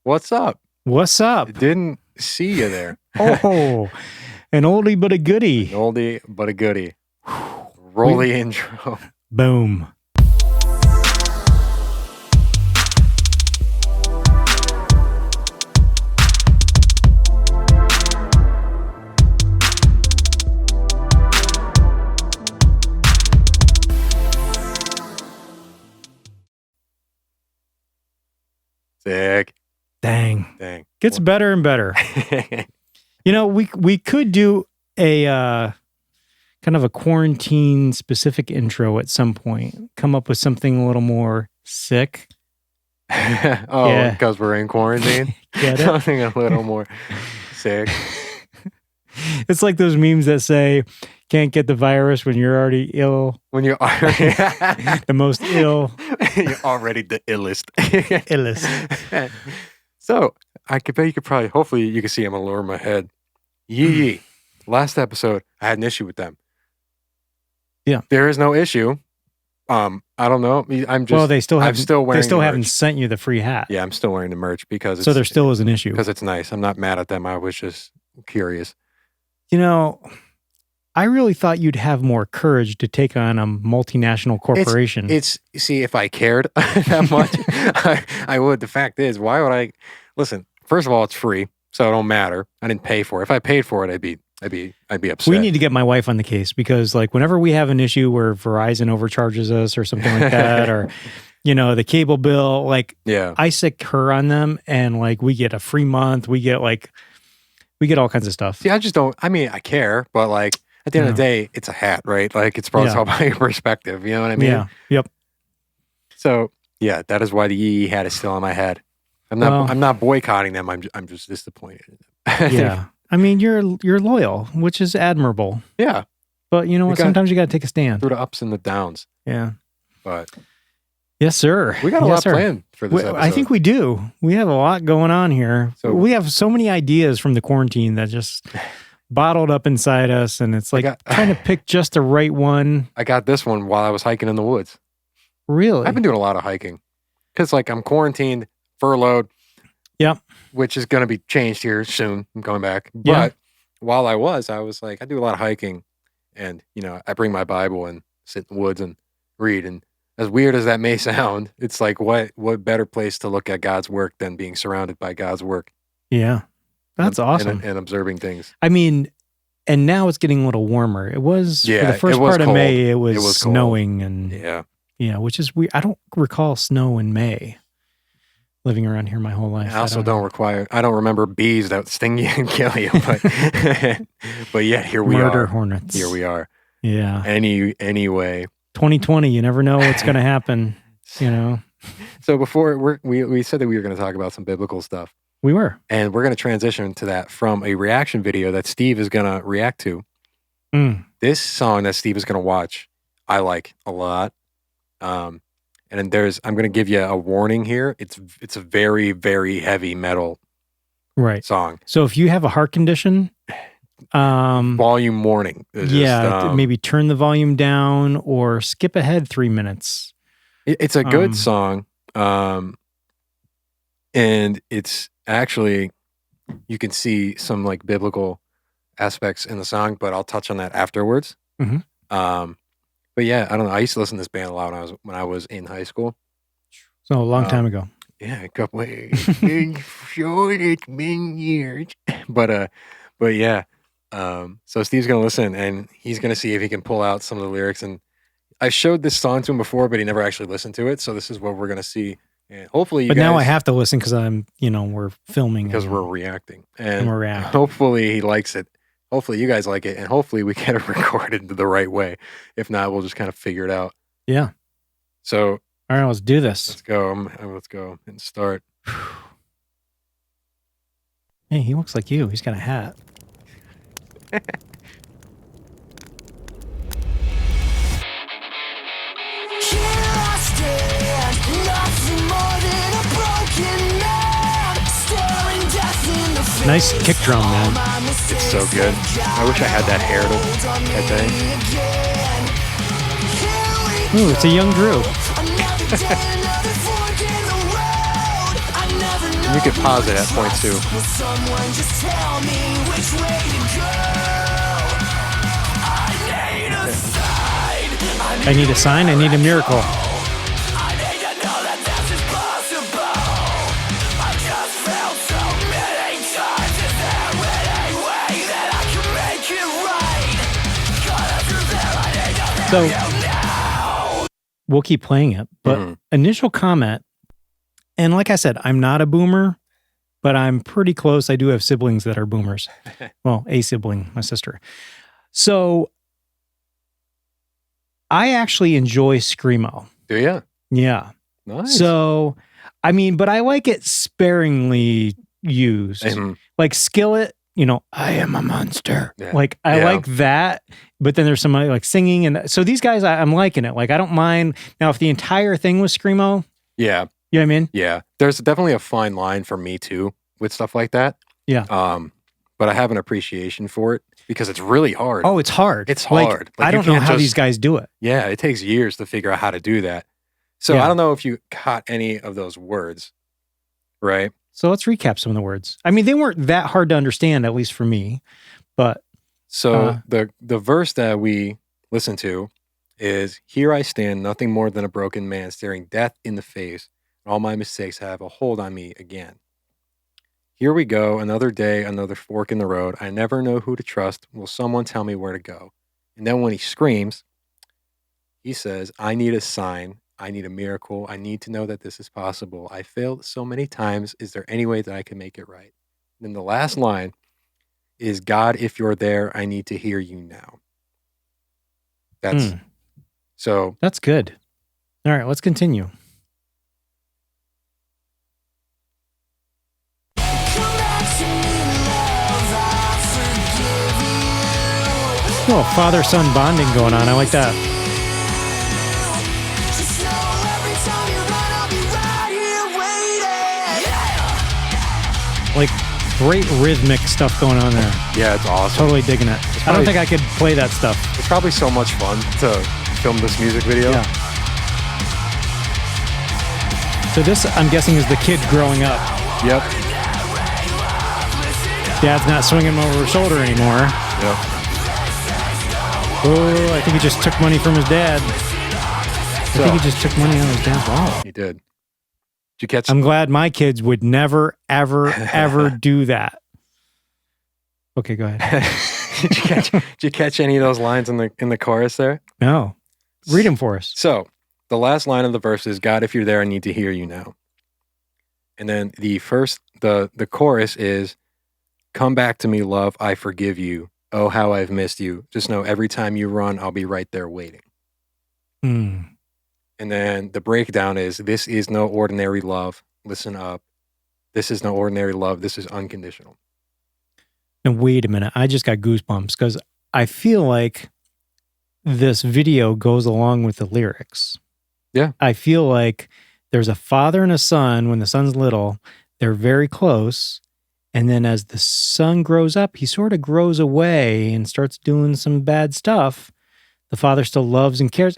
What's up? What's up? Didn't see you there. Oh, an oldie but a goodie. An oldie but a goodie. Roll the intro. Boom. Sick. Dang. Gets Well, better and better. You know, we could do a kind of a quarantine specific intro at some point. Come up with something a little more sick. yeah. Because we're in quarantine. Get it? Something a little more sick. It's like those memes that say, can't get the virus when you're already ill. When you're already The most ill. You're already the illest. Illest. So I could bet you could probably, hopefully you can see I'm lower my head. Yee. Last episode, I had an issue with them. Yeah. There is no issue. I don't know. I'm just. Well, they still I'm still wearing. They still the haven't merch. sent you the free hat. Yeah, I'm still wearing the merch because. So there still is an issue. Because it's nice. I'm not mad at them. I was just curious. You know, I really thought you'd have more courage to take on a multinational corporation. It's see, if I cared that much, I would. The fact is, why would I? Listen, first of all, it's free, so it don't matter. I didn't pay for it. If I paid for it, I'd be upset. We need to get my wife on the case because, like, whenever we have an issue where Verizon overcharges us or something like that, or you know, the cable bill, like, Yeah. I sick her on them, and like we get a free month. We get all kinds of stuff. See, I just don't. I mean, I care, but like at the end of the day, it's a hat, right? Like it's probably all about your perspective. You know what I mean? Yeah. Yep. So yeah, that is why the Yee hat is still on my head. I'm not boycotting them. I'm just disappointed in them. Yeah. I mean, you're loyal, which is admirable. Yeah. But you know what? Sometimes you got to take a stand. Through the ups and the downs. Yeah. But yes, sir. we got a lot planned for this episode. I think we do. We have a lot going on here. So we have so many ideas from the quarantine that just bottled up inside us, and it's like trying to pick just the right one. I got this one while I was hiking in the woods. Really? I've been doing a lot of hiking because like I'm quarantined, furloughed. Yep. Which is going to be changed here soon. I'm going back. But while I was like, I do a lot of hiking, and you know, I bring my Bible and sit in the woods and read. And as weird as that may sound, it's like what better place to look at God's work than being surrounded by God's work? Yeah, that's awesome. And observing things. I mean, and now it's getting a little warmer. It was for the first part cold. of May. It was snowing, cold. and which is weird. I don't recall snow in May. Living around here my whole life. I also I don't remember bees that sting you and kill you, but yeah, here we are. Murder hornets. Here we are. Yeah. Anyway. 2020, you never know what's going to happen, you know. So before we said that we were going to talk about some biblical stuff. We were. And we're going to transition to that from a reaction video that Steve is going to react to. This song that Steve is going to watch, I like a lot. And then I'm going to give you a warning here. It's a very, very heavy metal song. So if you have a heart condition, volume warning. Maybe turn the volume down or skip ahead 3 minutes. It's a good song. And it's actually, you can see some like biblical aspects in the song, but I'll touch on that afterwards. Mm-hmm. But yeah, I don't know. I used to listen to this band a lot when I was in high school. So a long time ago. Yeah, a couple. Sure, it's been years. But yeah. So Steve's gonna listen and he's gonna see if he can pull out some of the lyrics. And I showed this song to him before, but he never actually listened to it. So this is what we're gonna see. And hopefully, now I have to listen because we're filming because we're reacting, and we're reacting. Hopefully he likes it. Hopefully you guys like it, and hopefully we get it recorded the right way. If not, we'll just kind of figure it out. Yeah. So, all right, let's do this. Let's go. Let's go and start. Hey, he looks like you. He's got a hat. Nice kick drum, man. It's so good. I wish I had that hair that day. Ooh, it's a young Drew. And you can pause it at point 2. I need a sign. I need a miracle. So we'll keep playing it, but initial comment, and like I said, I'm not a boomer, but I'm pretty close. I do have siblings that are boomers. Well, a sibling, my sister. So I actually enjoy Screamo. Do you? Yeah. Nice. So, I mean, but I like it sparingly used. Like Skillet, I am a monster. Yeah. Like, I like that. But then there's some like singing. And so these guys, I'm liking it. Like, I don't mind. Now, if the entire thing was Screamo. Yeah. You know what I mean? Yeah. There's definitely a fine line for me too with stuff like that. Yeah. But I have an appreciation for it because it's really hard. Oh, it's hard. It's hard. Like, I don't know how these guys do it. Yeah. It takes years to figure out how to do that. So I don't know if you caught any of those words, right? So let's recap some of the words. I mean, they weren't that hard to understand, at least for me, but. So the verse that we listen to is, "Here I stand, nothing more than a broken man, staring death in the face. All my mistakes have a hold on me again. Here we go, another day, another fork in the road. I never know who to trust. Will someone tell me where to go?" And then when he screams, he says, "I need a sign. I need a miracle. I need to know that this is possible. I failed so many times. Is there any way that I can make it right?" And then the last line is, "God, if you're there, I need to hear you now." So that's good. All right, let's continue. Oh, father-son bonding going on. I like that. Like, great rhythmic stuff going on there. Yeah, it's awesome. Totally digging it. I don't think I could play that stuff. It's probably so much fun to film this music video. Yeah. So this, I'm guessing, is the kid growing up. Yep. Dad's not swinging him over his shoulder anymore. Yep. Oh, I think he just took money from his dad. I think he just took money out of his dad's wallet. He did. Did you catch? I'm glad my kids would never, ever, ever do that. Okay, go ahead. Did you catch any of those lines in the chorus there? No. Read them for us. So the last line of the verse is, "God, if you're there, I need to hear you now." And then the chorus is, "Come back to me, love, I forgive you. Oh, how I've missed you. Just know every time you run, I'll be right there waiting." And then the breakdown is, "This is no ordinary love. Listen up. This is no ordinary love. This is unconditional." And wait a minute. I just got goosebumps because I feel like this video goes along with the lyrics. Yeah. I feel like there's a father and a son. When the son's little, they're very close. And then as the son grows up, he sort of grows away and starts doing some bad stuff. The father still loves and cares.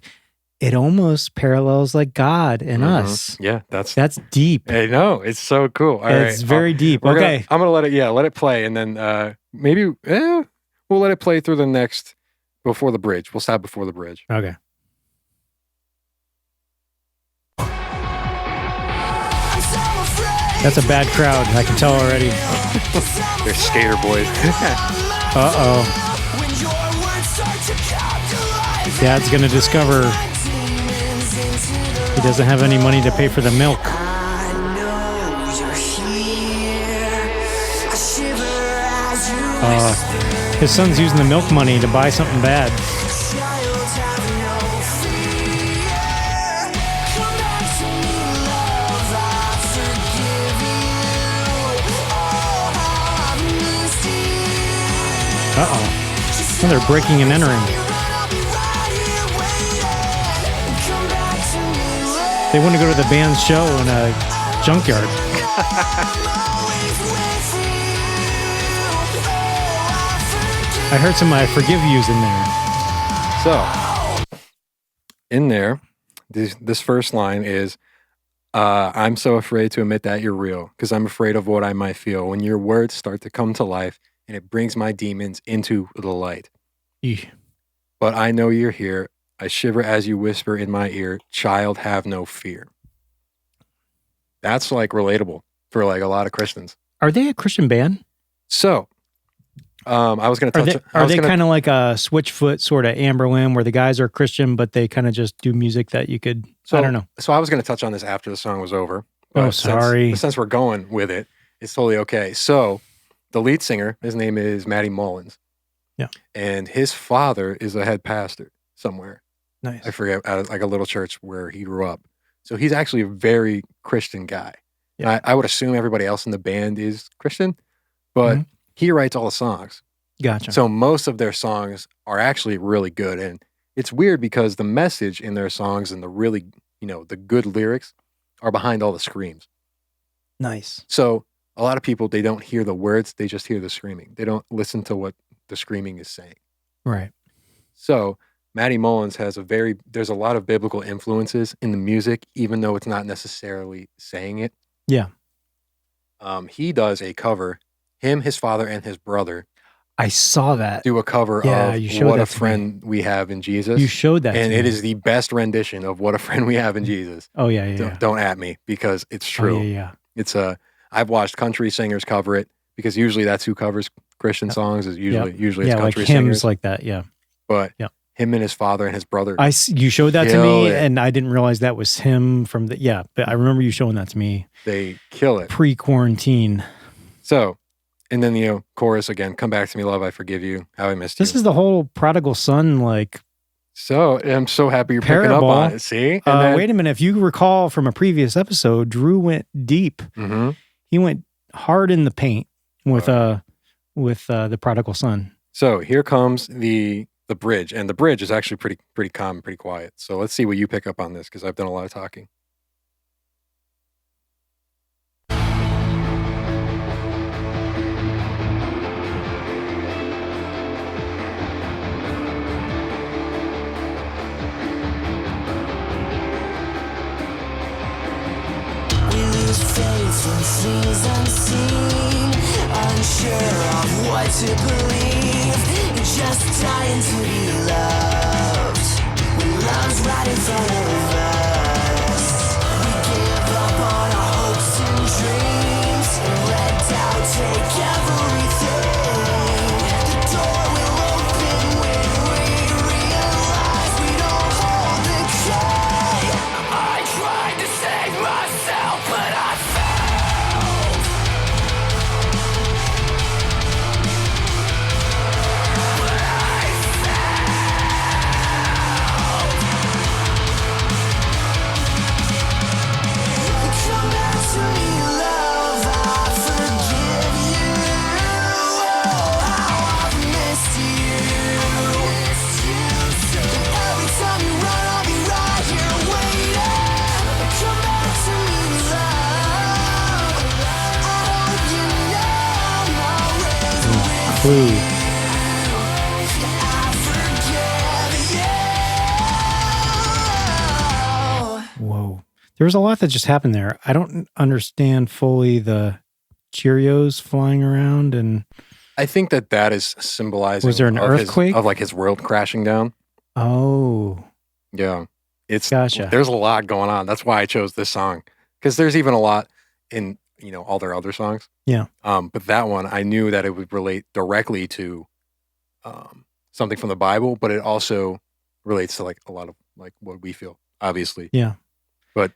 It almost parallels like God and us. Yeah, that's deep. I know. It's so cool. All right. It's very deep. Okay. I'm going to let it play. And then maybe we'll let it play through before the bridge. We'll stop before the bridge. Okay. That's a bad crowd. I can tell already. They're skater boys. Uh-oh. Dad's going to discover he doesn't have any money to pay for the milk. His son's using the milk money to buy something bad. Uh-oh. Oh, they're breaking and entering. They want to go to the band's show in a junkyard. I heard some I Forgive Yous in there. So, in there, this first line is, I'm so afraid to admit that you're real because I'm afraid of what I might feel when your words start to come to life and it brings my demons into the light. Eesh. But I know you're here. I shiver as you whisper in my ear, child, have no fear. That's like relatable for like a lot of Christians. Are they a Christian band? So, I was going to touch. Are they kind of like a Switchfoot sort of Amberlin, where the guys are Christian, but they kind of just do music that you could? I don't know. So I was going to touch on this after the song was over. Oh, sorry. Since we're going with it, it's totally okay. So, the lead singer, his name is Matty Mullins. Yeah, and his father is a head pastor somewhere. Nice. I forget, at like a little church where he grew up. So he's actually a very Christian guy. Yeah. I would assume everybody else in the band is Christian, but he writes all the songs. Gotcha. So most of their songs are actually really good. And it's weird because the message in their songs and the really, the good lyrics are behind all the screams. Nice. So a lot of people, they don't hear the words, they just hear the screaming. They don't listen to what the screaming is saying. Right. So Matty Mullins there's a lot of biblical influences in the music, even though it's not necessarily saying it. Yeah. He does a cover, him, his father, and his brother. I saw that. Do a cover of What a Friend We Have in Jesus. You showed that and it is the best rendition of What a Friend We Have in Jesus. Oh, yeah. Don't at me, because it's true. Oh, yeah. It's I've watched country singers cover it, because usually that's who covers Christian songs, is usually it's country like hymns singers. like that, yeah. But him and his father and his brother. You showed that to me, and I didn't realize that was him from the, but I remember you showing that to me. They kill it. Pre-quarantine. So, and then, chorus again, come back to me, love, I forgive you, how I missed you. This is the whole prodigal son, So, I'm so happy you're picking up on it, see? Wait a minute, if you recall from a previous episode, Drew went deep. Mm-hmm. He went hard in the paint with the prodigal son. So, here comes the bridge, and the bridge is actually pretty calm, pretty quiet. So, let's see what you pick up on this, because I've done a lot of talking. Faith in things unseen, unsure of what to believe, just dying to be loved, when love's right in front of us. We give up on our hopes and dreams, and let doubt take everything. The door will open when we realize we don't hold the key. I tried to save myself, but I Whoa. There was a lot that just happened there. I don't understand fully the Cheerios flying around, and I think that is symbolizing. Was there an earthquake? Of like his world crashing down. Oh. Yeah. Gotcha. There's a lot going on. That's why I chose this song. Because there's even a lot in, all their other songs. Yeah. But that one, I knew that it would relate directly to something from the Bible, but it also relates to like a lot of like what we feel, obviously. Yeah. But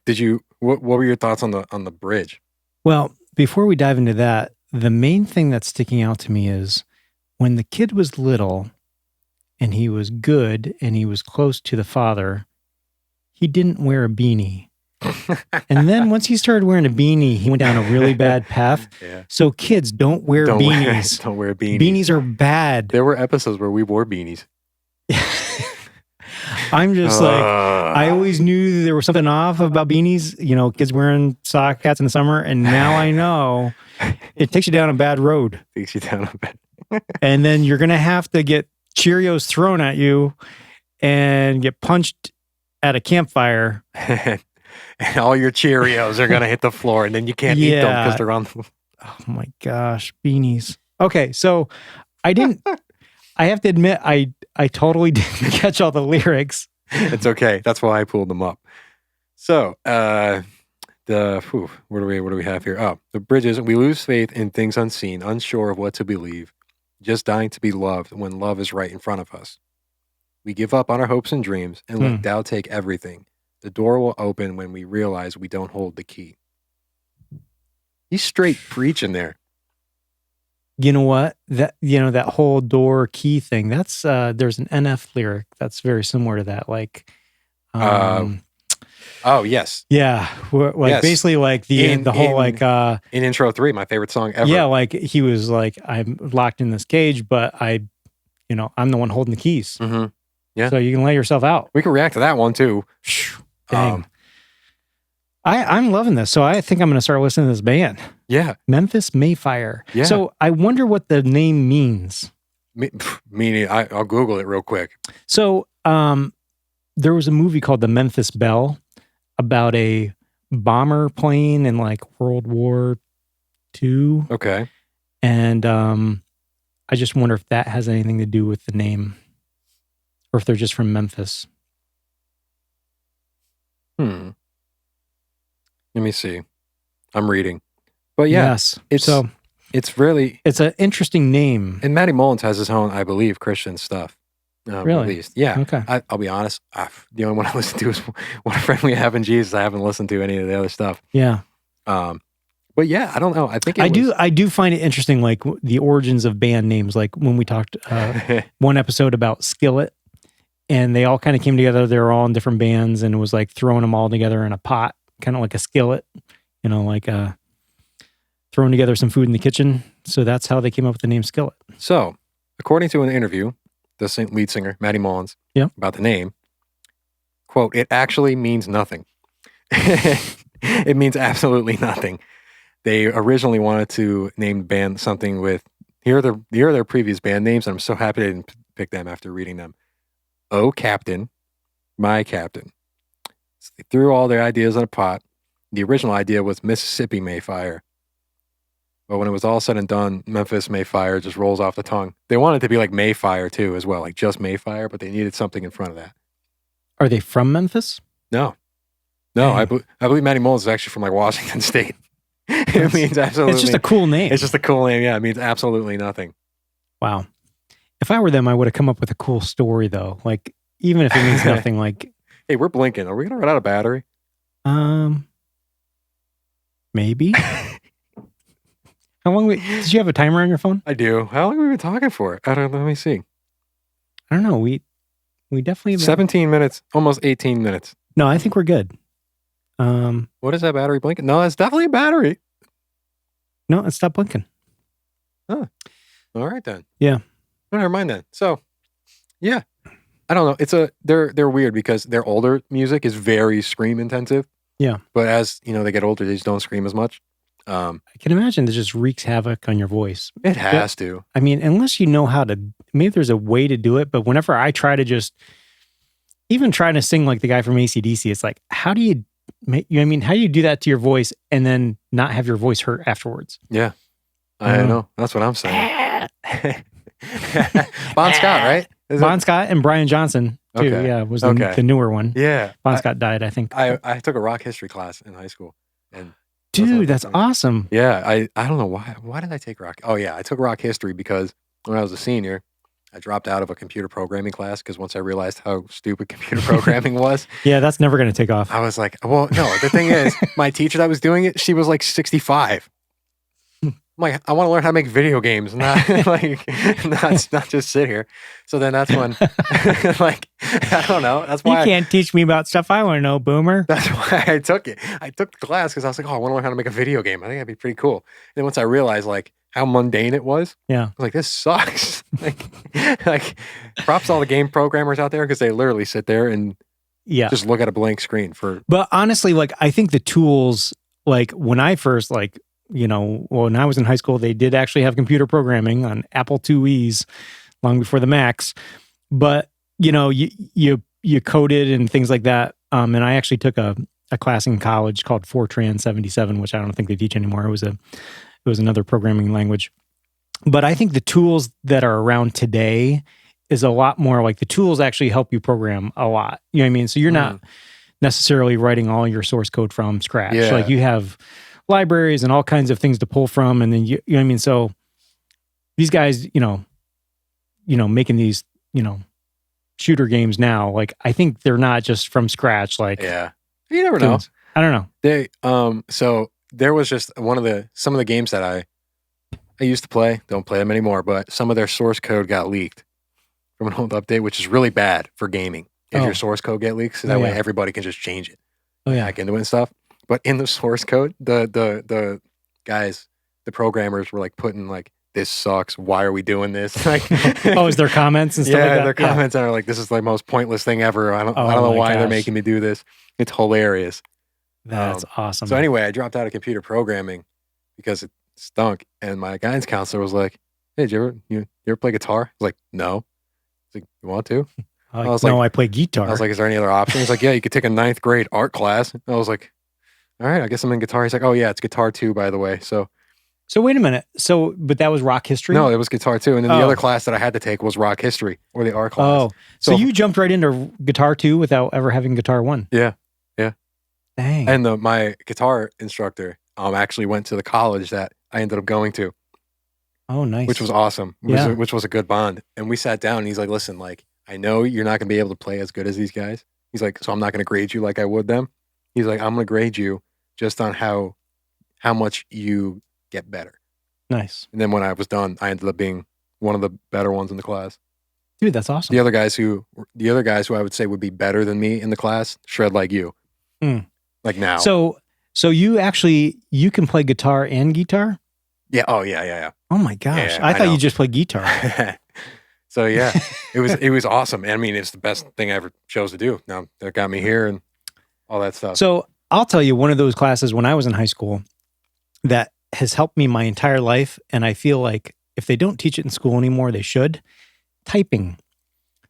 what were your thoughts on the bridge? Well, before we dive into that, the main thing that's sticking out to me is when the kid was little and he was good and he was close to the father, he didn't wear a beanie. And then once he started wearing a beanie, he went down a really bad path. Yeah. So kids, don't wear beanies. Don't wear beanies. Beanies are bad. There were episodes where we wore beanies. I'm just I always knew there was something off about beanies, kids wearing sock hats in the summer. And now I know it takes you down a bad road. And then you're going to have to get Cheerios thrown at you and get punched at a campfire. and all your Cheerios are gonna hit the floor, and then you can't eat them because they're on. Oh my gosh, beanies. Okay, so I have to admit, I totally didn't catch all the lyrics. It's okay. That's why I pulled them up. So, what do we have here? Oh, the bridges. We lose faith in things unseen, unsure of what to believe, just dying to be loved when love is right in front of us. We give up on our hopes and dreams and let doubt take everything. The door will open when we realize we don't hold the key. He's straight preaching there. You know what? That whole door key thing, that's there's an NF lyric that's very similar to that. Like oh yes. Yeah. Like basically like the whole in intro 3, my favorite song ever. Yeah, like he was like, I'm locked in this cage, but I'm the one holding the keys. Mm-hmm. Yeah. So you can let yourself out. We can react to that one too. Dang. I'm loving this. So I think I'm going to start listening to this band. Yeah. Memphis May Fire. Yeah. So I wonder what the name means. Meaning, I'll Google it real quick. So there was a movie called The Memphis Belle about a bomber plane in like World War II. Okay. And I just wonder if that has anything to do with the name or if they're just from Memphis. Let me see. I'm reading. But yeah, yes. It's an interesting name. And Matty Mullins has his own, I believe, Christian stuff. Really? At least. Yeah. Okay. I'll be honest. The only one I listen to is What a Friend We Have in Jesus. I haven't listened to any of the other stuff. Yeah. But yeah, I don't know. I think I do find it interesting, like the origins of band names. Like when we talked one episode about Skillet, and they all kind of came together. They were all in different bands, and it was like throwing them all together in a pot, kind of like a skillet, like throwing together some food in the kitchen. So that's how they came up with the name Skillet. So, according to an interview, the lead singer, Matty Mullins, about the name, quote, it actually means nothing. It means absolutely nothing. They originally wanted to name the band something with, here are their previous band names, and I'm so happy they didn't pick them after reading them. Oh, Captain, My Captain. So they threw all their ideas in a pot. The original idea was Mississippi May Fire. But when it was all said and done, Memphis May Fire just rolls off the tongue. They wanted it to be like Mayfire too as well, like just Mayfire, but they needed something in front of that. Are they from Memphis? No. I believe Matty Mullins is actually from like Washington State. It means absolutely. It's just a cool name. It's just a cool name. Yeah, it means absolutely nothing. Wow. If I were them, I would have come up with a cool story though. Like even if it means nothing, like, hey, we're blinking. Are we gonna run out of battery? Maybe. How long? Did you have a timer on your phone? I do. How long have we been talking for? I don't know. Let me see. I don't know. We definitely 17 minutes, almost 18 minutes. No, I think we're good. What is that battery blinking? No, it's definitely a battery. No, it stopped blinking. Huh. All right then. Yeah. Oh, never mind then. So, yeah. I don't know. They're weird because their older music is very scream intensive. Yeah. But as they get older, they just don't scream as much. I can imagine that just wreaks havoc on your voice. It has to. I mean, unless you know how to, maybe there's a way to do it, but whenever I try to just, even trying to sing like the guy from AC/DC, it's like, how do you do that to your voice and then not have your voice hurt afterwards? Yeah. I know. That's what I'm saying. Bon Scott, right? Bon Scott and Brian Johnson, too. Okay. Yeah, was the newer one. Yeah. Bon Scott died, I think. I took a rock history class in high school. And dude, that's awesome. Yeah. I don't know why. Why did I take rock? Oh, yeah. I took rock history because when I was a senior, I dropped out of a computer programming class because once I realized how stupid computer programming was. Yeah, that's never going to take off. I was like, well, no, the thing is, my teacher that was doing it, she was like 65. I'm like, I want to learn how to make video games, not not just sit here. So then that's when, like, I don't know. That's why you can't teach me about stuff I want to know, boomer. That's why I took it. I took the class because I was like, oh, I want to learn how to make a video game. I think that'd be pretty cool. And then once I realized like how mundane it was, yeah, I was like, this sucks. like, props to all the game programmers out there because they literally sit there and just look at a blank screen for. But honestly, like, I think the tools, like when I first when I was in high school, they did actually have computer programming on Apple IIe's long before the Macs. But, you coded and things like that. And I actually took a a class in college called Fortran 77, which I don't think they teach anymore. It was another programming language. But I think the tools that are around today is a lot more like the tools actually help you program a lot. You know what I mean? So you're not necessarily writing all your source code from scratch. Yeah. Like you have libraries and all kinds of things to pull from. And then, you know what I mean? So these guys, making these, shooter games now, like I think they're not just from scratch. Like, yeah, you never know. I don't know. They, so there was just some of the games that I used to play, don't play them anymore, but some of their source code got leaked from an old update, which is really bad for gaming. If your source code get leaked, so that way everybody can just change it. Hack into it and stuff. But in the source code, the guys, the programmers were like putting like, this sucks. Why are we doing this? Like, is there comments and stuff like that? Their comments are like, this is the most pointless thing ever. I don't know why they're making me do this. It's hilarious. That's awesome. So anyway, I dropped out of computer programming because it stunk. And my guidance counselor was like, hey, did you ever play guitar? I was like, no. He's like, you want to? I play guitar. I was like, is there any other option? He's like, yeah, you could take a 9th grade art class. I was like, all right, I guess I'm in guitar. He's like, oh yeah, it's guitar 2, by the way. So wait a minute. But that was rock history? No, it was guitar 2. And then the other class that I had to take was rock history, or the art class. Oh, so you jumped right into guitar 2 without ever having guitar 1? Yeah. Dang. And my guitar instructor actually went to the college that I ended up going to. Oh, nice. Which was awesome. Which was a good bond. And we sat down and he's like, listen, like, I know you're not going to be able to play as good as these guys. He's like, so I'm not going to grade you like I would them. He's like, I'm going to grade you just on how much you get better. Nice. And then when I was done, I ended up being one of the better ones in the class. Dude, that's awesome. The other guys who I would say would be better than me in the class shred like you. Like now. So you can play guitar and guitar? Yeah. Oh yeah. Oh my gosh. Yeah, I thought you just played guitar. So yeah, it was awesome. I mean, it's the best thing I ever chose to do. Now that got me here and all that stuff. So I'll tell you, one of those classes when I was in high school that has helped me my entire life, and I feel like if they don't teach it in school anymore, they should. Typing.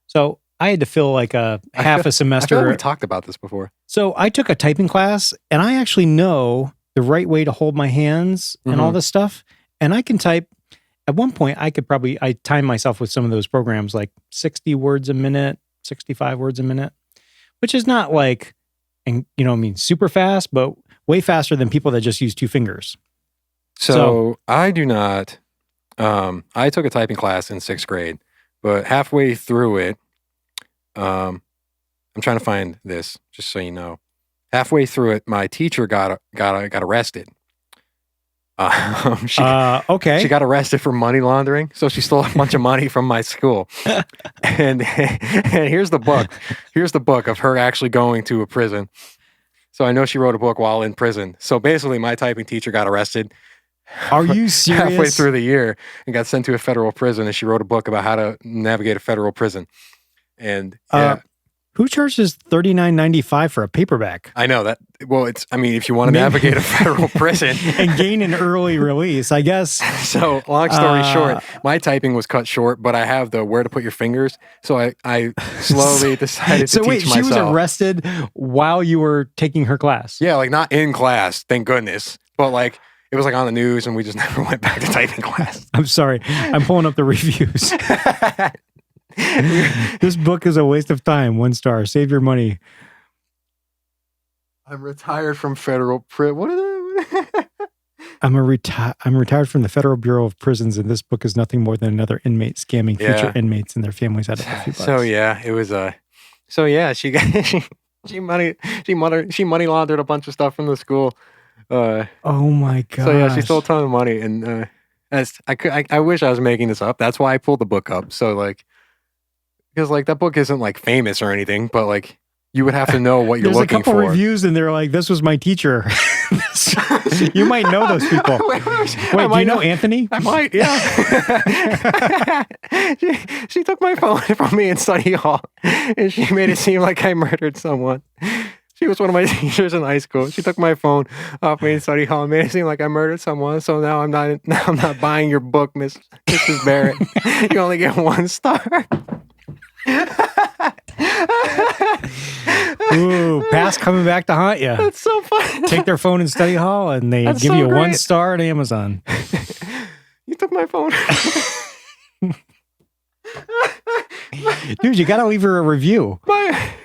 So I had to fill like a half a semester. I feel like we talked about this before. So I took a typing class, and I actually know the right way to hold my hands and all this stuff. And I can type. At one point, I timed myself with some of those programs, like 60 words a minute, 65 words a minute, which is not like, super fast, but way faster than people that just use 2 fingers. So I do not. I took a typing class in 6th grade, but halfway through it, I'm trying to find this just so you know. Halfway through it, my teacher got arrested. She got arrested for money laundering, so she stole a bunch of money from my school. and here's the book. Here's the book of her actually going to a prison. So I know she wrote a book while in prison. So basically, my typing teacher got arrested. Are you serious? Halfway through the year and got sent to a federal prison, and she wrote a book about how to navigate a federal prison. And who charges $39.95 for a paperback? I know that. Well, if you want to navigate a federal prison and gain an early release, I guess. So long story short, my typing was cut short, but I have the where to put your fingers. So I slowly decided to teach myself. So she was arrested while you were taking her class? Yeah, like not in class, thank goodness. But like it was like on the news and we just never went back to typing class. I'm sorry. I'm pulling up the reviews. This book is a waste of time. 1 star. Save your money. I'm retired from federal prison. What are they? I'm retired from the Federal Bureau of Prisons, and this book is nothing more than another inmate scamming future inmates and their families out of a few bucks. So yeah, it was she got she money laundered a bunch of stuff from the school. Oh my god. So yeah, she stole a ton of money, and I wish I was making this up. That's why I pulled the book up. So like. Because like that book isn't like famous or anything, but like you would have to know what you're looking for. There's a couple reviews and they're like, "This was my teacher." You might know those people. Wait, do you know Anthony? I might, yeah. she took my phone from me in study hall, and she made it seem like I murdered someone. She was one of my teachers in high school. She took my phone off me in study hall and made it seem like I murdered someone. So now I'm not buying your book, Mrs. Barrett. You only get 1 star. Ooh, past coming back to haunt you. That's so funny. Take their phone in study hall and they That's give so you great. 1 star at Amazon. You took my phone. Dude, you got to leave her a review.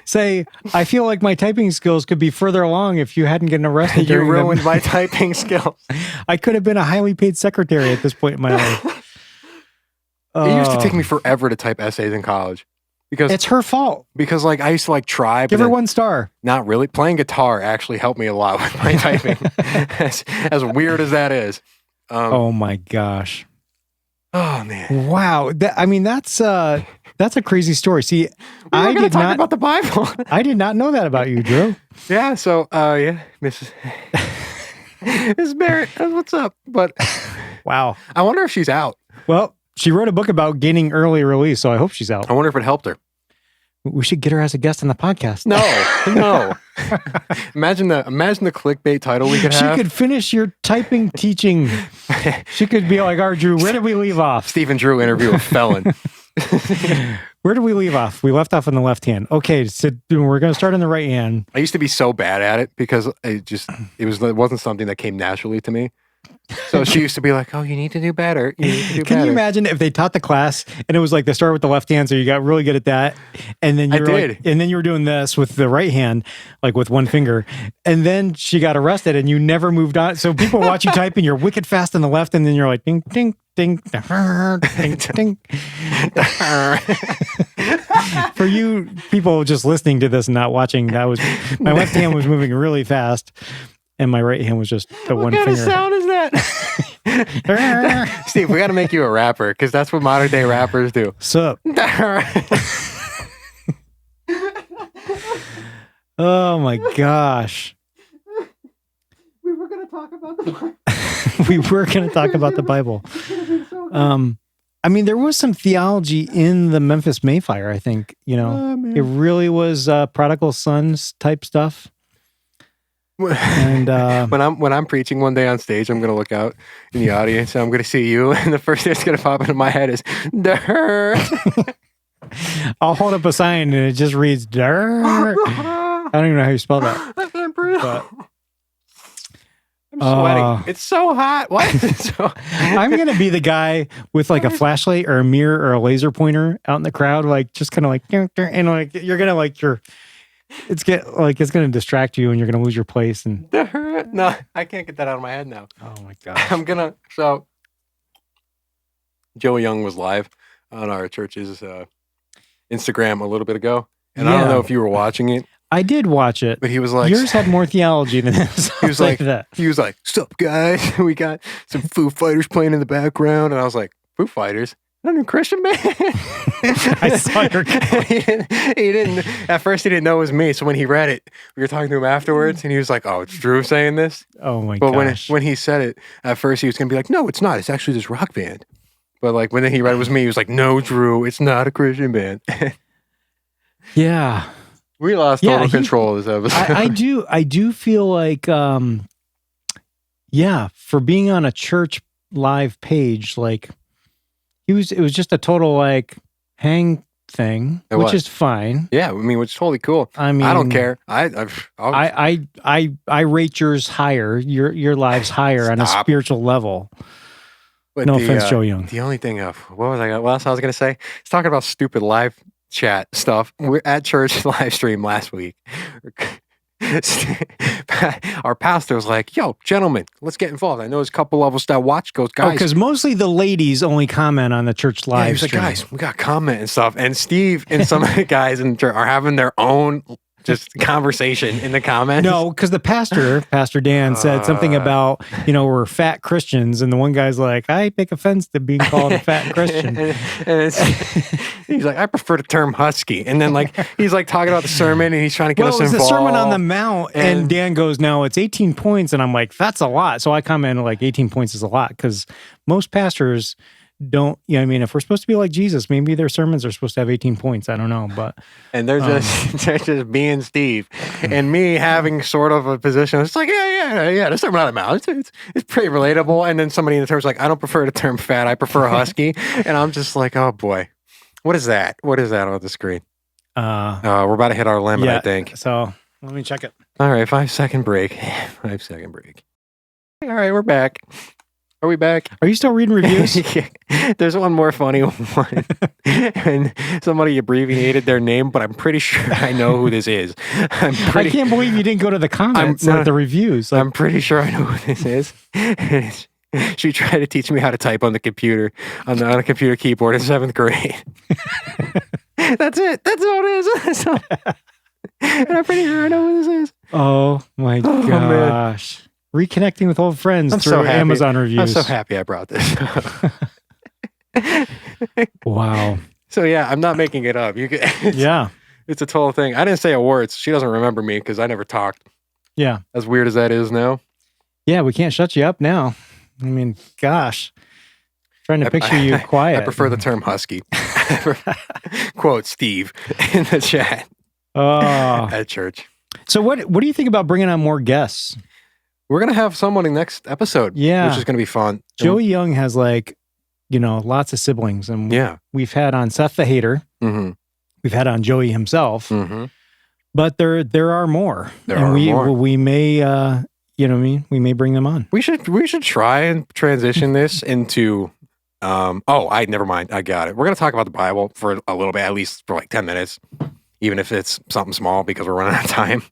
Say, I feel like my typing skills could be further along if you hadn't gotten arrested. You during ruined my typing skills. I could have been a highly paid secretary at this point in my life. It used to take me forever to type essays in college. Because it's her fault. Because like I used to like try. Give her 1 star. Not really. Playing guitar actually helped me a lot with my typing. as weird as that is. Oh my gosh. Oh man. Wow. That's a crazy story. See, I did not talk about the Bible. I did not know that about you, Drew. Yeah. So, Mrs. Barrett, what's up? But wow. I wonder if she's out. Well, she wrote a book about gaining early release, so I hope she's out. I wonder if it helped her. We should get her as a guest on the podcast. No. Imagine the clickbait title we could have. She could finish your typing teaching. She could be like, "All right, Drew, where did we leave off?" Stephen Drew interview a felon. Where did we leave off? We left off on the left hand. Okay, so we're going to start on the right hand. I used to be so bad at it because it wasn't something that came naturally to me. So she used to be like, "Oh, you need to do better. Can you imagine if they taught the class and it was like they started with the left hand, so you got really good at that, and then you were doing this with the right hand, like with 1 finger, and then she got arrested and you never moved on. So people watch you type and you're wicked fast on the left, and then you're like ding ding ding ding ding. For you people just listening to this and not watching, that was my left hand was moving really fast. And my right hand was just the 1 finger. What kind of sound is that? Steve, we got to make you a rapper because that's what modern day rappers do. Sup? Oh my gosh. We were going to talk about the Bible. We were going to talk about the Bible. There was some theology in the Memphis May Fire, I think. It really was prodigal sons type stuff. And when I'm preaching one day on stage, I'm gonna look out in the audience and I'm gonna see you, and the first thing that's gonna pop into my head is "Dirt." I'll hold up a sign and it just reads "Dirt." I don't even know how you spell that. I can't breathe. But, I'm sweating. It's so hot. What? I'm gonna be the guy with like a flashlight or a mirror or a laser pointer out in the crowd, like just kind of like, and like you're gonna like it's going to distract you and you're going to lose your place. And no, I can't get that out of my head now. Oh my God. So Joe Young was live on our church's Instagram a little bit ago. And I don't know if you were watching it. I did watch it. But he was like, yours had more theology than this. He was like that. He was like, "Sup guys? We got some Foo Fighters playing in the background." And I was like, "Foo Fighters? I'm a Christian man." I saw your he didn't at first he didn't know it was me. So when he read it, we were talking to him afterwards and he was like, "Oh, it's Drew saying this?" Oh my gosh. But when he said it, at first he was gonna be like, "No, it's not. It's actually this rock band." But like when he read it was me, he was like, "No, Drew, it's not a Christian band." Yeah. We lost total control of this episode. I do feel like for being on a church live page, like it was just a total like hang thing, which is fine. Yeah, which is totally cool. I don't care. I rate yours higher. Your lives higher on a spiritual level. But no offense, Joe Young. The only thing what else I was gonna say? It's talking about stupid live chat stuff. We're at church live stream last week. Our pastor was like, "Yo, gentlemen, let's get involved. I know there's a couple of us that watch. Goes, guys." Because mostly the ladies only comment on the church live stream. Like, "Guys, we got comment and stuff." And Steve and some of the guys in church are having their own just conversation in the comments. No, because the Pastor Dan, said something about, we're fat Christians. And the one guy's like, I take offense to being called a fat Christian. and he's like, I prefer the term husky. And then he's like talking about the sermon and he's trying to get us involved. Well, it's the Sermon on the Mount. And Dan goes, no, it's 18 points. And I'm like, that's a lot. So I commented like 18 points is a lot because most pastors don't, if we're supposed to be like Jesus, maybe their sermons are supposed to have 18 points. I don't know, but. And they're just being Steve and me having sort of a position. It's like, the Sermon on the Mount. It's pretty relatable. And then somebody in the term's like, I don't prefer the term fat. I prefer husky. And I'm just like, oh boy, what is that? What is that on the screen? we're about to hit our limit, I think. So let me check it. All right, 5-second break. 5-second break. All right, we're back. Are we back? Are you still reading reviews? There's one more funny one. And somebody abbreviated their name, but I'm pretty sure I know who this is. I can't believe you didn't go to the comments or the reviews. I'm pretty sure I know who this is. She tried to teach me how to type on the computer, on a computer keyboard in 7th grade. That's it. That's all it is. And I'm pretty sure I know who this is. Oh my gosh. Man. Reconnecting with old friends through Amazon reviews. I'm so happy I brought this up. Wow. So yeah, I'm not making it up. It's a total thing. I didn't say a word. So she doesn't remember me because I never talked. Yeah. As weird as that is now. Yeah, we can't shut you up now. I mean, gosh. Trying to picture you quiet. I prefer the term husky. Quote Steve in the chat. At church. So what do you think about bringing on more guests? We're going to have someone in next episode. Yeah. Which is going to be fun. Joey Young has lots of siblings. And we've had on Seth the Hater. Mm-hmm. We've had on Joey himself. Mm-hmm. But there are more. We may, we may bring them on. We should try and transition this into, never mind. I got it. We're going to talk about the Bible for a little bit, at least for like 10 minutes, even if it's something small because we're running out of time.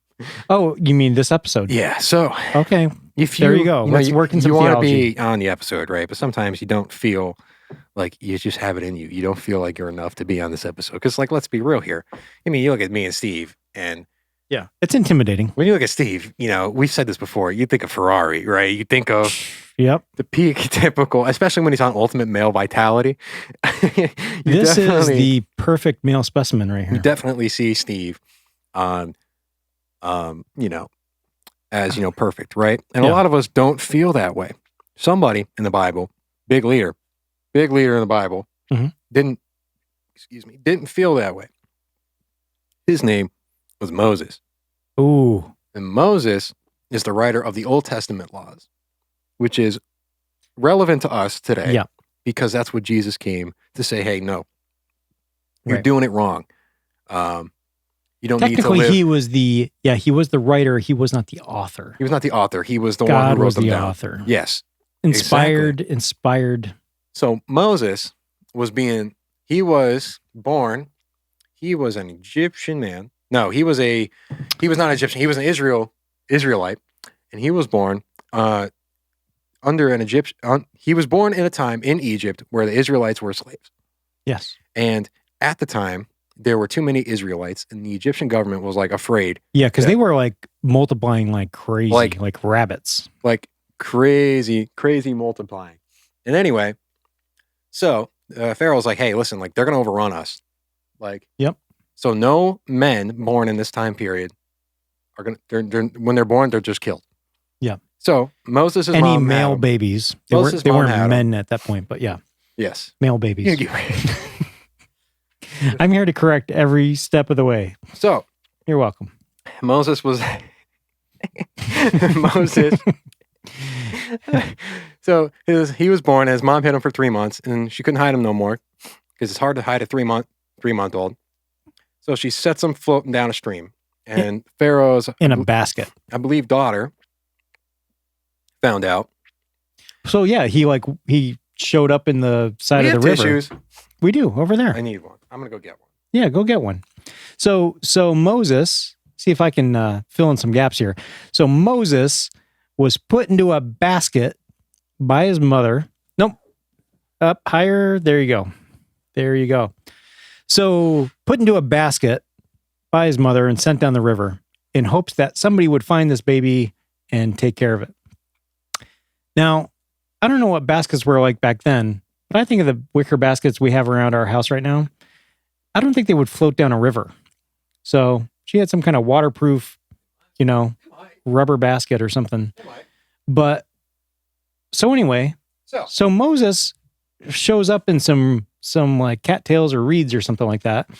Oh, you mean this episode? Yeah. So okay, there you go. Let's work in some theology. You want to be on the episode, right? But sometimes you don't feel like you just have it in you. You don't feel like you're enough to be on this episode. Because, let's be real here. I mean, you look at me and Steve, and yeah, it's intimidating. When you look at Steve, we've said this before. You think of Ferrari, right? You think of the peak typical, especially when he's on ultimate male vitality. This is the perfect male specimen right here. You definitely see Steve on. As perfect, right? And a lot of us don't feel that way. Somebody in the Bible, big leader in the Bible, didn't feel that way. His name was Moses. Ooh. And Moses is the writer of the Old Testament laws, which is relevant to us today. Yeah. Because that's what Jesus came to say, hey, no, you're doing it wrong. You don't need to live. He was the writer. He was not the author. He was not the author. He was the one who wrote them down. God was the author. Yes. Inspired. So Moses he was born, he was an Egyptian man. No, he was not Egyptian. He was an Israelite. And he was born under an Egyptian, he was born in a time in Egypt where the Israelites were slaves. Yes. And at the time, there were too many Israelites, and the Egyptian government was afraid. Yeah, because they were multiplying like crazy, like rabbits. Like crazy multiplying. And anyway, so Pharaoh's like, hey, listen, they're going to overrun us. So no men born in this time period are going to, when they're born, they're just killed. Yeah. So Moses' Any mom male babies. They weren't men at that point, but yeah. Yes. Male babies. I'm here to correct every step of the way. So you're welcome. Moses was So he was born, and his mom hid him for 3 months, and she couldn't hide him no more because it's hard to hide a 3-month-old. So she sets him floating down a stream, and Pharaoh's in a basket, I believe, daughter found out. So yeah, he showed up in the side of the river. Tissues. We do over there. I need one. I'm gonna go get one. Yeah, go get one. So Moses, see if I can fill in some gaps here. So Moses was put into a basket by his mother. Nope. Up higher. There you go. So put into a basket by his mother and sent down the river in hopes that somebody would find this baby and take care of it. Now, I don't know what baskets were like back then, but I think of the wicker baskets we have around our house right now. I don't think they would float down a river. So she had some kind of waterproof, rubber basket or something. But so anyway, so Moses shows up in some cattails or reeds or something like that.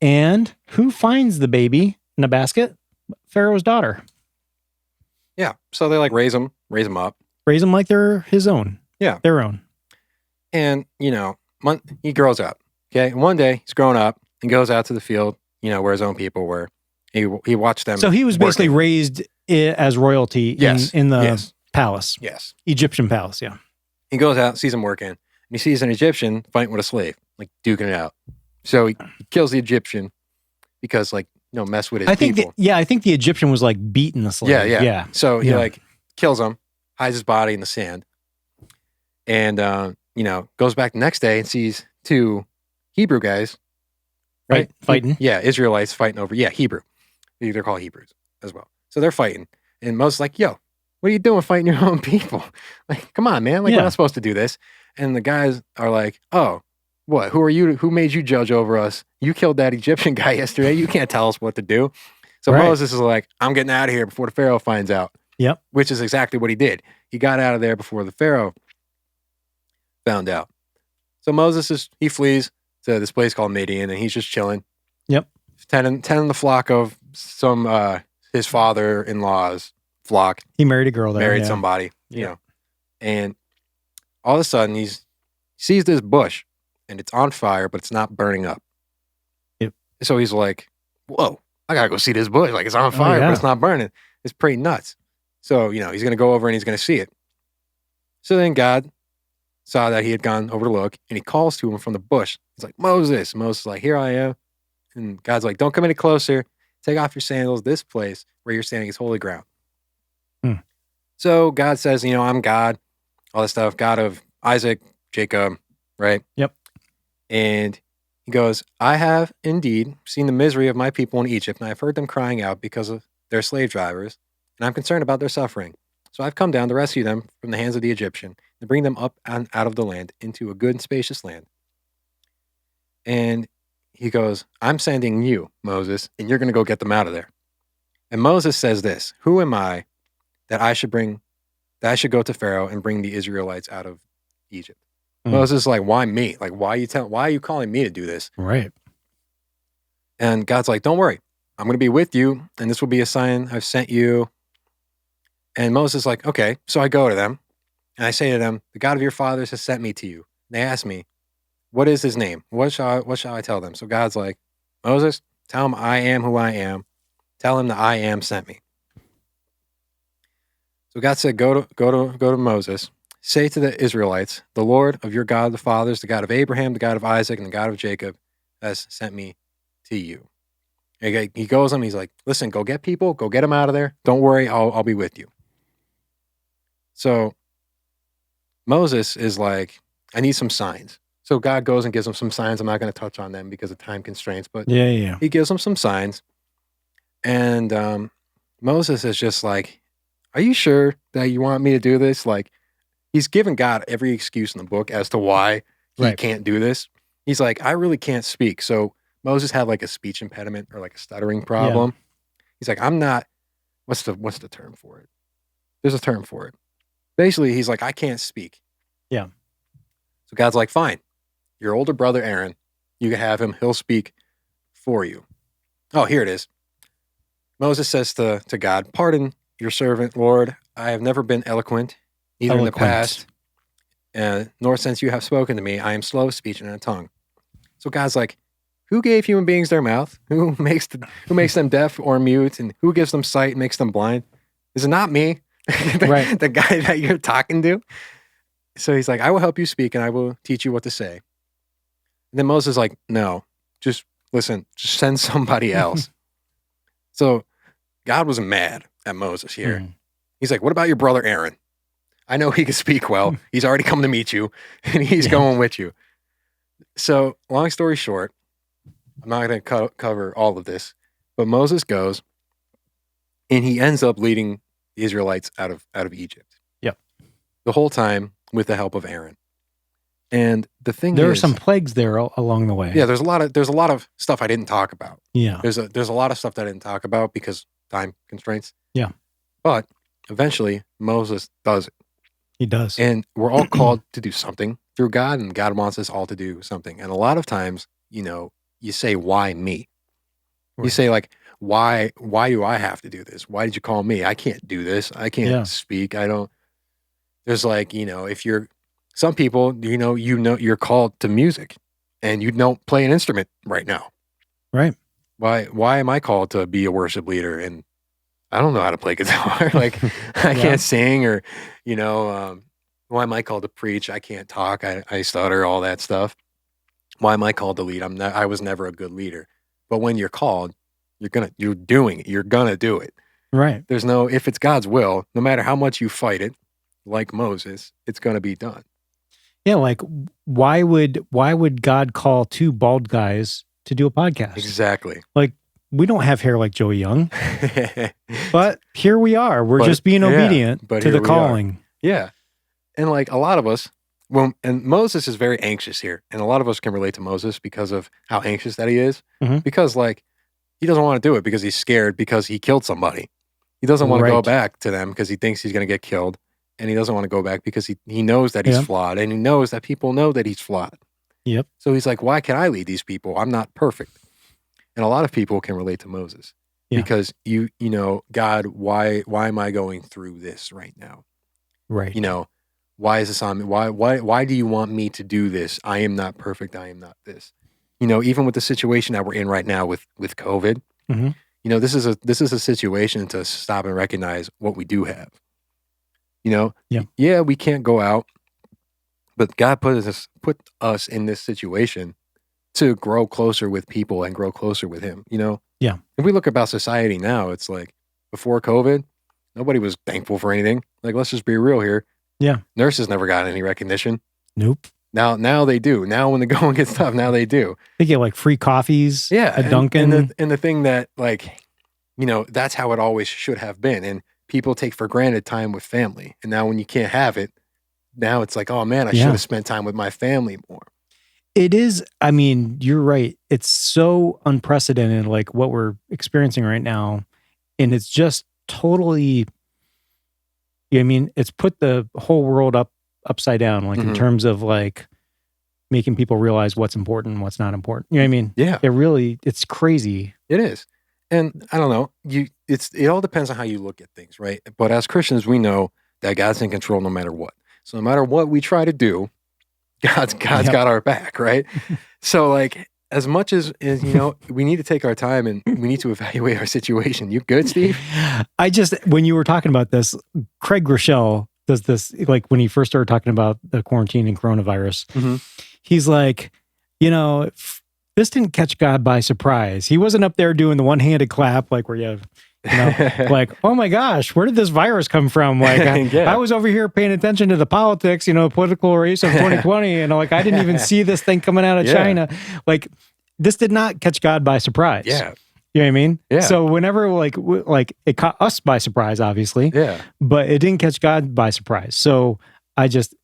And who finds the baby in a basket? Pharaoh's daughter. Yeah. So they raise him up. Raise them like they're his own. Yeah. Their own. And, he grows up. Okay. And one day he's grown up and goes out to the field where his own people were. He watched them. So he was basically raised as royalty in the palace. Yes. Egyptian palace, yeah. He goes out, sees him working, and he sees an Egyptian fighting with a slave, like duking it out. So he kills the Egyptian because, like, mess with his people. I think the Egyptian was like beating the slave. Yeah. So he kills him, hides his body in the sand, and goes back the next day and sees two Hebrew guys, right? Fighting. Yeah, Israelites fighting over. Yeah, Hebrew. They're called Hebrews as well. So they're fighting, and Moses is like, "Yo, what are you doing fighting your own people? Like, come on, man! Like, we're not supposed to do this." And the guys are like, "Oh, what? Who are you? Who made you judge over us? You killed that Egyptian guy yesterday. You can't tell us what to do." So Moses is like, "I'm getting out of here before the Pharaoh finds out." Yep. Which is exactly what he did. He got out of there before the Pharaoh found out. So Moses he flees to this place called Midian, and he's just chilling. Yep. Tending the flock of some his father-in-law's flock. He married a girl there. Married somebody, and all of a sudden he sees this bush, and it's on fire, but it's not burning up. Yep. So he's like, "Whoa, I gotta go see this bush. Like, it's on fire, but it's not burning. It's pretty nuts." So he's gonna go over and he's gonna see it. So then God saw that he had gone over to look, and he calls to him from the bush. He's like, "Moses." Moses is like, "Here I am." And God's like, "Don't come any closer. Take off your sandals. This place where you're standing is holy ground." So God says, "I'm God," all this stuff, God of Isaac, Jacob, right? Yep. And he goes, "I have indeed seen the misery of my people in Egypt, and I've heard them crying out because of their slave drivers, and I'm concerned about their suffering. So I've come down to rescue them from the hands of the Egyptian and bring them up and out of the land into a good and spacious land." And he goes, "I'm sending you, Moses, and you're going to go get them out of there." And Moses says this, "Who am I that I should go to Pharaoh and bring the Israelites out of Egypt?" Moses is like, "Why me? Like, why are you calling me to do this?" Right. And God's like, "Don't worry. I'm going to be with you, and this will be a sign I've sent you." And Moses is like, "Okay." So I go to them, and I say to them, "The God of your fathers has sent me to you." And they ask me, "What is his name? What shall I tell them?" So God's like, "Moses, tell him I am who I am. Tell him that I am sent me." So God said, go to Moses. Say to the Israelites, "The Lord of your God, the fathers, the God of Abraham, the God of Isaac, and the God of Jacob has sent me to you." And he goes and he's like, "Listen, go get people, go get them out of there. Don't worry, I'll be with you." So Moses is like, "I need some signs." So God goes and gives him some signs. I'm not going to touch on them because of time constraints, but he gives him some signs. And Moses is just like, "Are you sure that you want me to do this?" Like, he's given God every excuse in the book as to why he can't do this. He's like, "I really can't speak." So Moses had like a speech impediment or like a stuttering problem. He's like, "I'm not," what's the term for it? There's a term for it. Basically, he's like, "I can't speak." Yeah. So God's like, "Fine. Your older brother, Aaron, you can have him. He'll speak for you." Oh, here it is. Moses says to God, "Pardon your servant, Lord. I have never been eloquent, neither in the past, nor since you have spoken to me. I am slow of speech and in tongue." So God's like, "Who gave human beings their mouth? Who makes them deaf or mute? And who gives them sight and makes them blind? Is it not me?" The guy that you're talking to. So he's like, "I will help you speak and I will teach you what to say." And then Moses is like, "No, just listen, just send somebody else." So God was mad at Moses here. He's like, "What about your brother Aaron? I know he can speak well. He's already come to meet you and he's going with you." So long story short, I'm not going to cover all of this, but Moses goes and he ends up leading the Israelites out of Egypt. Yep. The whole time with the help of Aaron. And the thing there are some plagues there along the way. Yeah, there's a lot of stuff I didn't talk about. Yeah. There's a lot of stuff that I didn't talk about because time constraints. Yeah. But eventually Moses does it. He does. And we're all called to do something through God, and God wants us all to do something. And a lot of times, you say, "Why me?" Right. You say like, why do I have to do this? Why did you call me? I can't do this. I can't speak. I don't. There's like, if you're some people, you're called to music and you don't play an instrument right now. Right. why am I called to be a worship leader? And I don't know how to play guitar. Like, I can't sing, or, why am I called to preach? I can't talk. I stutter, all that stuff. Why am I called to lead? I was never a good leader. But when you're called, you're doing it. You're gonna do it. Right. There's if it's God's will, no matter how much you fight it, like Moses, it's gonna be done. Yeah, like why would God call two bald guys to do a podcast? Exactly. Like, we don't have hair like Joey Young, but here we are. We're just being obedient to the calling. Yeah. And like a lot of us, and Moses is very anxious here. And a lot of us can relate to Moses because of how anxious that he is. Mm-hmm. Because like, he doesn't want to do it because he's scared because he killed somebody. He doesn't want to go back to them because he thinks he's going to get killed. And he doesn't want to go back because he knows that he's flawed. And he knows that people know that he's flawed. Yep. So he's like, why can I lead these people? I'm not perfect. And a lot of people can relate to Moses because God, why am I going through this right now? Right. Why is this on me? Why do you want me to do this? I am not perfect. I am not this. Even with the situation that we're in right now with COVID, this is a situation to stop and recognize what we do have. We can't go out, but God put us in this situation to grow closer with people and grow closer with Him. Yeah. If we look about society now, it's like before COVID, nobody was thankful for anything. Like, let's just be real here. Yeah. Nurses never got any recognition. Nope. Now they do. Now when the going gets tough, now they do. They get like free coffees. Yeah. At Dunkin'. And the thing that that's how it always should have been. And people take for granted time with family. And now when you can't have it, now it's like, oh man, I should have spent time with my family more. It is. I mean, you're right. It's so unprecedented, like what we're experiencing right now. And it's just totally, it's put the whole world upside down, like in terms of like making people realize what's important and what's not important. You know what I mean? Yeah. It's crazy. It is. And I don't know, it all depends on how you look at things, right? But as Christians, we know that God's in control no matter what. So no matter what we try to do, God's got our back, right? So like, as much as we need to take our time and we need to evaluate our situation. You good, Steve? When you were talking about this, Craig Rochelle does this, like when he first started talking about the quarantine and coronavirus, he's like, this didn't catch God by surprise. He wasn't up there doing the one-handed clap, like where you have, like, oh my gosh, where did this virus come from? Like, I was over here paying attention to the politics, political race of 2020, and like, I didn't even see this thing coming out of China. Like, this did not catch God by surprise. Yeah. You know what I mean? Yeah. So whenever like it caught us by surprise, obviously. Yeah. But it didn't catch God by surprise. So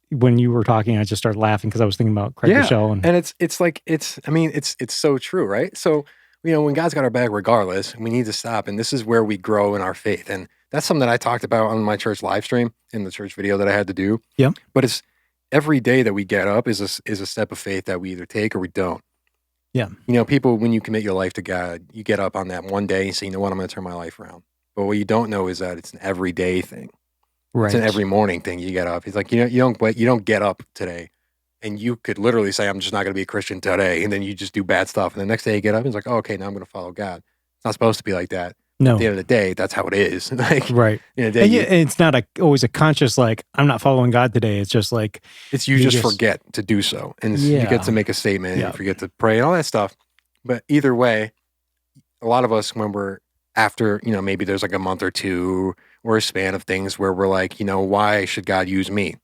when you were talking, I just started laughing because I was thinking about Craig Rochelle. And it's so true, right? So, when God's got our back regardless, we need to stop. And this is where we grow in our faith. And that's something that I talked about on my church live stream in the church video that I had to do. Yeah. But it's every day that we get up is a step of faith that we either take or we don't. Yeah. People, when you commit your life to God, you get up on that one day and say, you know what, I'm going to turn my life around. But what you don't know is that it's an everyday thing. Right. It's an every morning thing you get up. It's like, you don't get up today. And you could literally say, I'm just not going to be a Christian today. And then you just do bad stuff. And the next day you get up and it's like, oh, okay, now I'm going to follow God. It's not supposed to be like that. No. At the end of the day, that's how it is. Like, right. It's not always a conscious, like, I'm not following God today. It's just like. It's you just forget to do so. And you get to make a statement and you forget to pray and all that stuff. But either way, a lot of us, when we're after, maybe there's like a month or two or a span of things where we're like, why should God use me?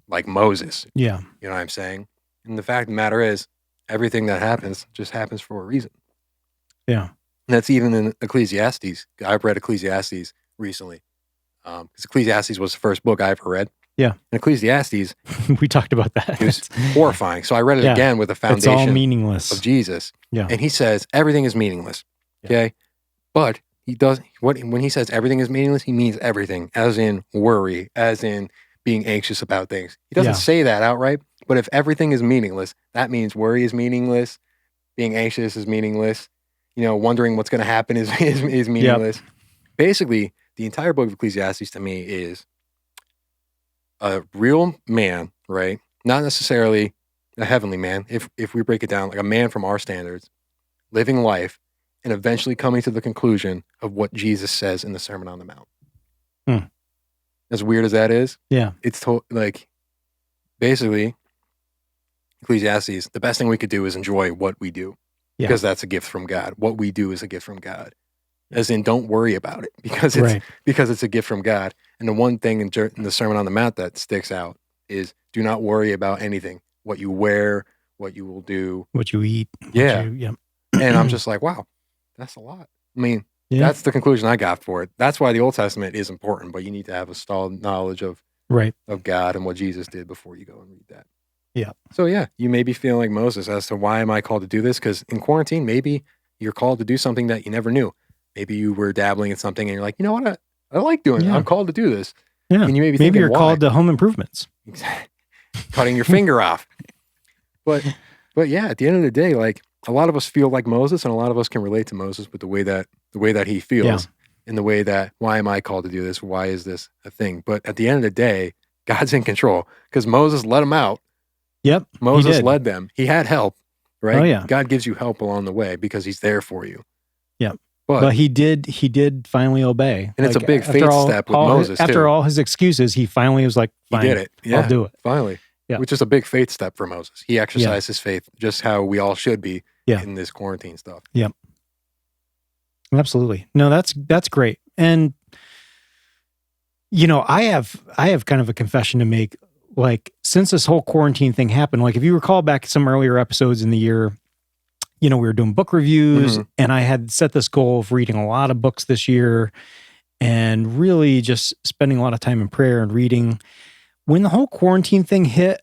Like Moses. Yeah. You know what I'm saying? And the fact of the matter is, everything that happens just happens for a reason. Yeah. And that's even in Ecclesiastes. I've read Ecclesiastes recently. Because Ecclesiastes was the first book I ever read. Yeah. And Ecclesiastes. We talked about that. It was horrifying. So I read it again with the foundation it's all meaningless. of Jesus. Yeah. And he says, everything is meaningless. Okay? Yeah. But he does, when he says everything is meaningless, he means everything. As in worry, as in being anxious about things. He doesn't say that outright, but if everything is meaningless, that means worry is meaningless, being anxious is meaningless, wondering what's going to happen is meaningless. Yep. Basically, the entire book of Ecclesiastes to me is a real man, right? Not necessarily a heavenly man, if we break it down, like a man from our standards, living life and eventually coming to the conclusion of what Jesus says in the Sermon on the Mount. As weird as that is, it's like basically Ecclesiastes, the best thing we could do is enjoy what we do because that's a gift from God. What we do is a gift from God. As in, don't worry about it because it's a gift from God. And the one thing in the Sermon on the Mount that sticks out is do not worry about anything, what you wear, what you will do, what you eat. And I'm just like, wow, that's a lot. I mean, that's the conclusion I got for it. That's why the Old Testament is important, but you need to have a solid knowledge of God and what Jesus did before you go and read that. Yeah. So you may be feeling like Moses as to why am I called to do this? Because in quarantine, maybe you're called to do something that you never knew. Maybe you were dabbling in something and you're like, you know what? I like doing it. I'm called to do this. Yeah. And you may be maybe thinking, you're called to home improvements. Cutting your finger off. But yeah, at the end of the day, like a lot of us feel like Moses and a lot of us can relate to Moses with the way that he feels and the way that, why am I called to do this? Why is this a thing? But at the end of the day, God's in control because Moses let him out. Yep. Moses led them. He had help, right? Oh, yeah. God gives you help along the way because he's there for you. Yep. But he did finally obey. And it's a big faith step with Moses, after all his excuses, he finally was like, fine, he did it. Yeah, I'll do it. Finally. Yeah. Which is a big faith step for Moses. He exercised his faith just how we all should be in this quarantine stuff. Yep. Absolutely. No, that's great. And I have kind of a confession to make. Like, since this whole quarantine thing happened, like if you recall back some earlier episodes in the year, we were doing book reviews and I had set this goal of reading a lot of books this year and really just spending a lot of time in prayer and reading. When the whole quarantine thing hit,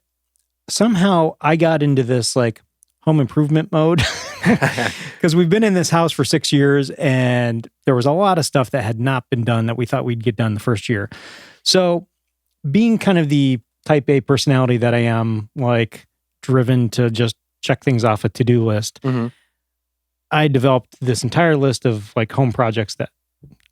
somehow I got into this like home improvement mode because we've been in this house for 6 years and there was a lot of stuff that had not been done that we thought we'd get done the first year. So being kind of the type A personality that I am, like driven to just check things off a to-do list, I developed this entire list of like home projects that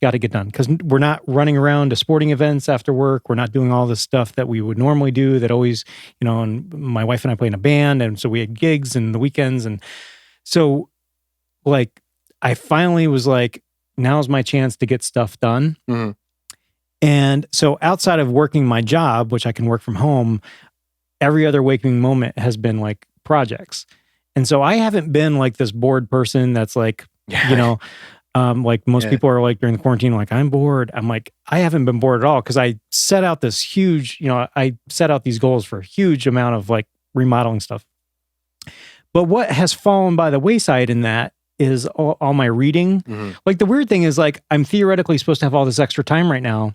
got to get done because we're not running around to sporting events after work. We're not doing all this stuff that we would normally do that always, and my wife and I play in a band. And so we had gigs and the weekends. And so like, I finally was like, now's my chance to get stuff done. And so outside of working my job, which I can work from home, every other waking moment has been like projects. And so I haven't been like this bored person that's like, like most people are like during the quarantine, like I'm bored. I'm like, I haven't been bored at all because I set out this huge, I set out these goals for a huge amount of like remodeling stuff. But what has fallen by the wayside in that is all my reading. Like the weird thing is like, I'm theoretically supposed to have all this extra time right now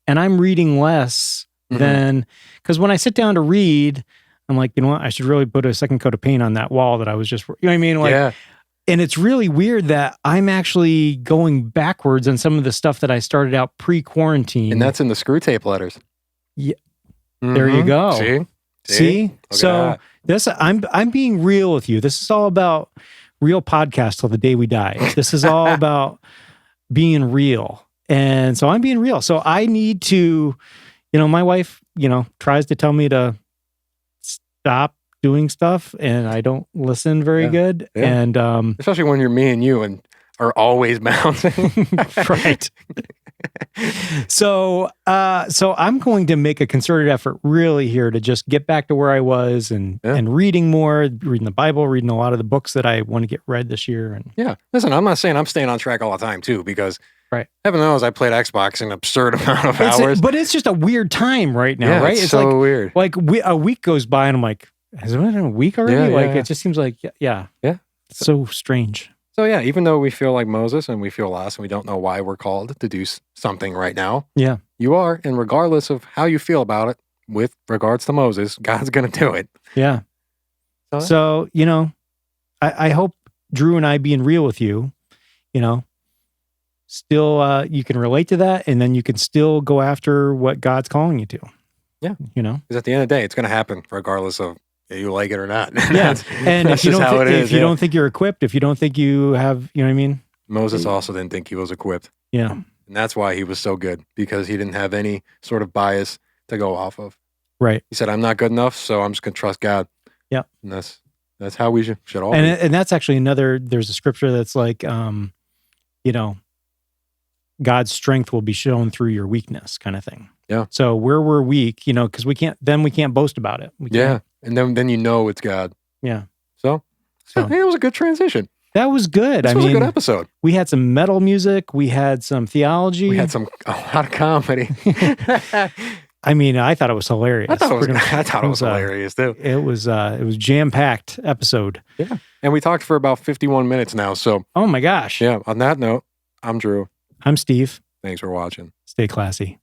and I'm reading less than, because when I sit down to read, I'm like, you know what, I should really put a second coat of paint on that wall that I was just, you know what I mean? Like, and it's really weird that I'm actually going backwards on some of the stuff that I started out pre-quarantine. And that's in the screw tape letters. Yeah. There you go. See? So this, I'm being real with you. This is all about real podcast till the day we die. This is all about being real. And so I'm being real. So I need to, my wife, tries to tell me to stop doing stuff and I don't listen very good. And especially when you're me and you and are always bouncing. Right. So I'm going to make a concerted effort really here to just get back to where I was and reading more, reading the Bible, reading a lot of the books that I want to get read this year. And listen, I'm not saying I'm staying on track all the time too, because heaven knows I played Xbox an absurd amount of hours. But it's just a weird time right now, right? It's so like, weird. Like a week goes by and I'm like, has it been a week already? It just seems like, it's so strange. So even though we feel like Moses and we feel lost and we don't know why we're called to do something right now, you are, and regardless of how you feel about it, with regards to Moses, God's going to do it. Yeah. So I hope Drew and I being real with you, still you can relate to that and then you can still go after what God's calling you to. Yeah. Because at the end of the day, it's going to happen regardless of you like it or not. Yeah. And if you don't think you're equipped, if you don't think you have, you know what I mean? Moses also didn't think he was equipped. Yeah. And that's why he was so good, because he didn't have any sort of bias to go off of. Right. He said, I'm not good enough, so I'm just going to trust God. Yeah. And that's That's how we should all and that's actually there's a scripture that's like, God's strength will be shown through your weakness kind of thing. Yeah. So where we're weak, because we can't boast about it. And then it's God. Yeah. So I think it was a good transition. That was good. This was a good episode. We had some metal music. We had some theology. We had a lot of comedy. I thought it was hilarious. I thought it was hilarious too. It was jam-packed episode. Yeah. And we talked for about 51 minutes now. So oh my gosh. Yeah. On that note, I'm Drew. I'm Steve. Thanks for watching. Stay classy.